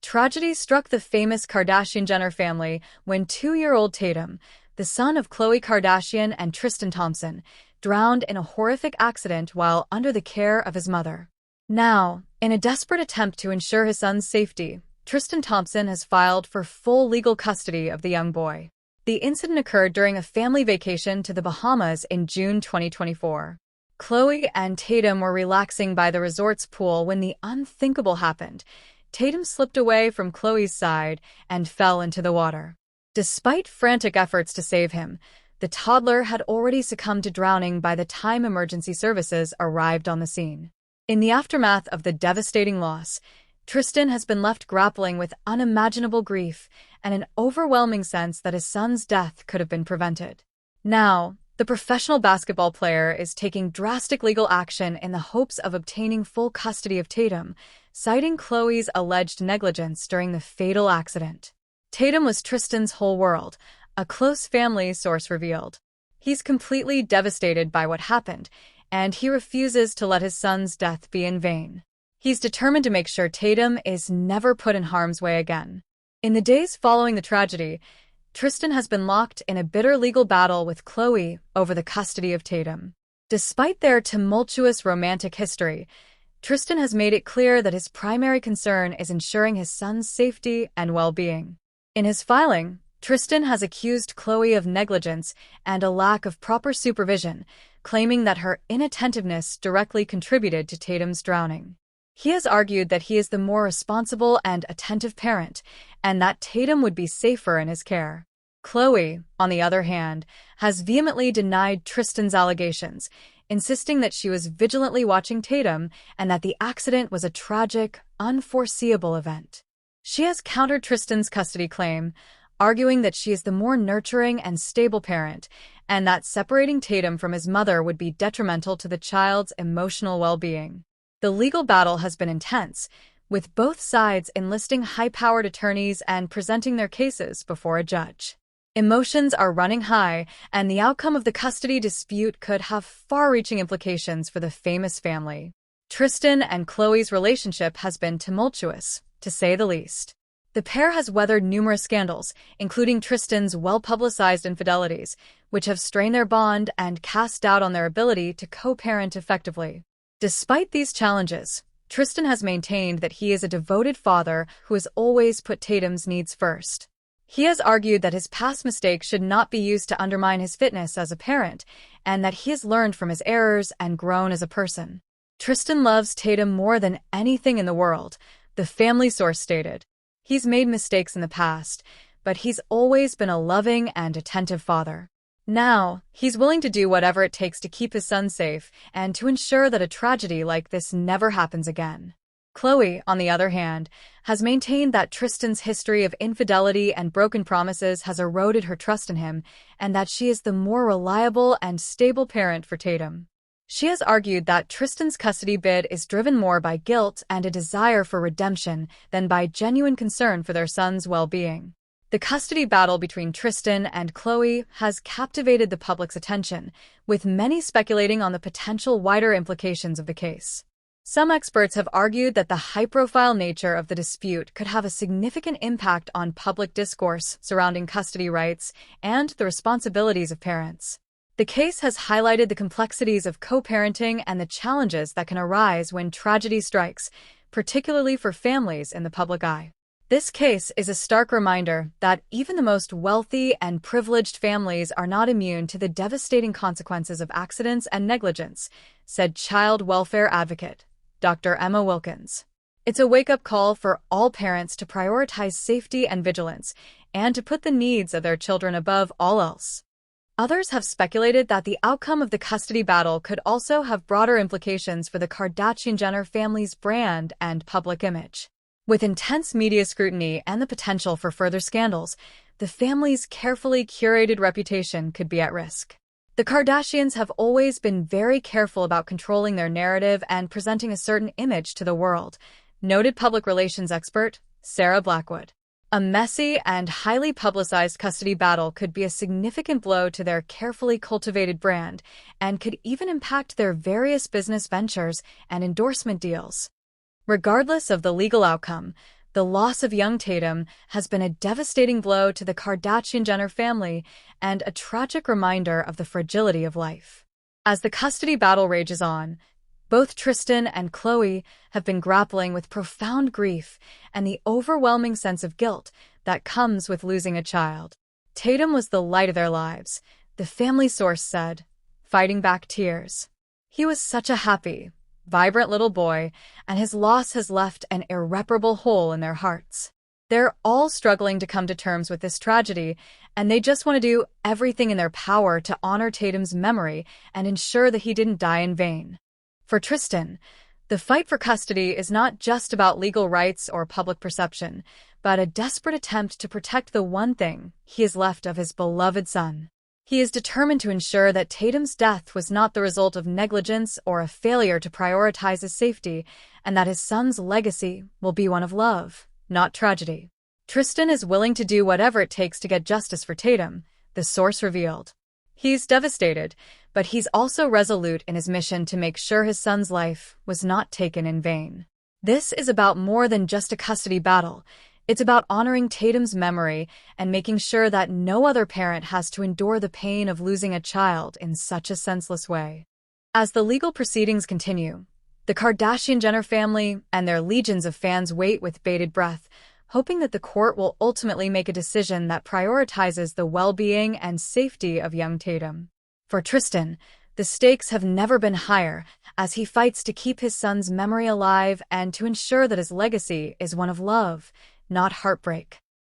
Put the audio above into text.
Tragedy struck the famous Kardashian-Jenner family when 2-year-old Tatum, the son of Khloe Kardashian and Tristan Thompson, drowned in a horrific accident while under the care of his mother. Now, in a desperate attempt to ensure his son's safety, Tristan Thompson has filed for full legal custody of the young boy. The incident occurred during a family vacation to the Bahamas in June 2024. Khloe and Tatum were relaxing by the resort's pool when the unthinkable happened. Tatum slipped away from Khloe's side and fell into the water. Despite frantic efforts to save him, the toddler had already succumbed to drowning by the time emergency services arrived on the scene. In the aftermath of the devastating loss, Tristan has been left grappling with unimaginable grief and an overwhelming sense that his son's death could have been prevented. Now, the professional basketball player is taking drastic legal action in the hopes of obtaining full custody of Tatum, citing Khloe's alleged negligence during the fatal accident. Tatum was Tristan's whole world, a close family source revealed. He's completely devastated by what happened, and he refuses to let his son's death be in vain. He's determined to make sure Tatum is never put in harm's way again. In the days following the tragedy, Tristan has been locked in a bitter legal battle with Khloe over the custody of Tatum. Despite their tumultuous romantic history, Tristan has made it clear that his primary concern is ensuring his son's safety and well-being. In his filing, Tristan has accused Khloe of negligence and a lack of proper supervision, claiming that her inattentiveness directly contributed to Tatum's drowning. He has argued that he is the more responsible and attentive parent, and that Tatum would be safer in his care. Khloe, on the other hand, has vehemently denied Tristan's allegations, insisting that she was vigilantly watching Tatum and that the accident was a tragic, unforeseeable event. She has countered Tristan's custody claim, arguing that she is the more nurturing and stable parent, and that separating Tatum from his mother would be detrimental to the child's emotional well-being. The legal battle has been intense, with both sides enlisting high-powered attorneys and presenting their cases before a judge. Emotions are running high, and the outcome of the custody dispute could have far-reaching implications for the famous family. Tristan and Khloe's relationship has been tumultuous, to say the least. The pair has weathered numerous scandals, including Tristan's well-publicized infidelities, which have strained their bond and cast doubt on their ability to co-parent effectively. Despite these challenges, Tristan has maintained that he is a devoted father who has always put Tatum's needs first. He has argued that his past mistakes should not be used to undermine his fitness as a parent, and that he has learned from his errors and grown as a person. Tristan loves Tatum more than anything in the world, the family source stated. He's made mistakes in the past, but he's always been a loving and attentive father. Now, he's willing to do whatever it takes to keep his son safe and to ensure that a tragedy like this never happens again. Khloe, on the other hand, has maintained that Tristan's history of infidelity and broken promises has eroded her trust in him, and that she is the more reliable and stable parent for Tatum. She has argued that Tristan's custody bid is driven more by guilt and a desire for redemption than by genuine concern for their son's well-being. The custody battle between Tristan and Khloe has captivated the public's attention, with many speculating on the potential wider implications of the case. Some experts have argued that the high-profile nature of the dispute could have a significant impact on public discourse surrounding custody rights and the responsibilities of parents. The case has highlighted the complexities of co-parenting and the challenges that can arise when tragedy strikes, particularly for families in the public eye. This case is a stark reminder that even the most wealthy and privileged families are not immune to the devastating consequences of accidents and negligence, said child welfare advocate Dr. Emma Wilkins. It's a wake-up call for all parents to prioritize safety and vigilance, and to put the needs of their children above all else. Others have speculated that the outcome of the custody battle could also have broader implications for the Kardashian-Jenner family's brand and public image. With intense media scrutiny and the potential for further scandals, the family's carefully curated reputation could be at risk. The Kardashians have always been very careful about controlling their narrative and presenting a certain image to the world, noted public relations expert Sarah Blackwood. A messy and highly publicized custody battle could be a significant blow to their carefully cultivated brand and could even impact their various business ventures and endorsement deals. Regardless of the legal outcome, the loss of young Tatum has been a devastating blow to the Kardashian-Jenner family and a tragic reminder of the fragility of life. As the custody battle rages on, both Tristan and Khloe have been grappling with profound grief and the overwhelming sense of guilt that comes with losing a child. Tatum was the light of their lives, the family source said, fighting back tears. He was such a happy, vibrant little boy, and his loss has left an irreparable hole in their hearts. They're all struggling to come to terms with this tragedy, and they just want to do everything in their power to honor Tatum's memory and ensure that he didn't die in vain. For Tristan, the fight for custody is not just about legal rights or public perception, but a desperate attempt to protect the one thing he has left of his beloved son. He is determined to ensure that Tatum's death was not the result of negligence or a failure to prioritize his safety, and that his son's legacy will be one of love, not tragedy. Tristan is willing to do whatever it takes to get justice for Tatum, the source revealed. He's devastated, but he's also resolute in his mission to make sure his son's life was not taken in vain. This is about more than just a custody battle. It's about honoring Tatum's memory and making sure that no other parent has to endure the pain of losing a child in such a senseless way. As the legal proceedings continue, the Kardashian-Jenner family and their legions of fans wait with bated breath, hoping that the court will ultimately make a decision that prioritizes the well-being and safety of young Tatum. For Tristan, the stakes have never been higher as he fights to keep his son's memory alive and to ensure that his legacy is one of love, not heartbreak.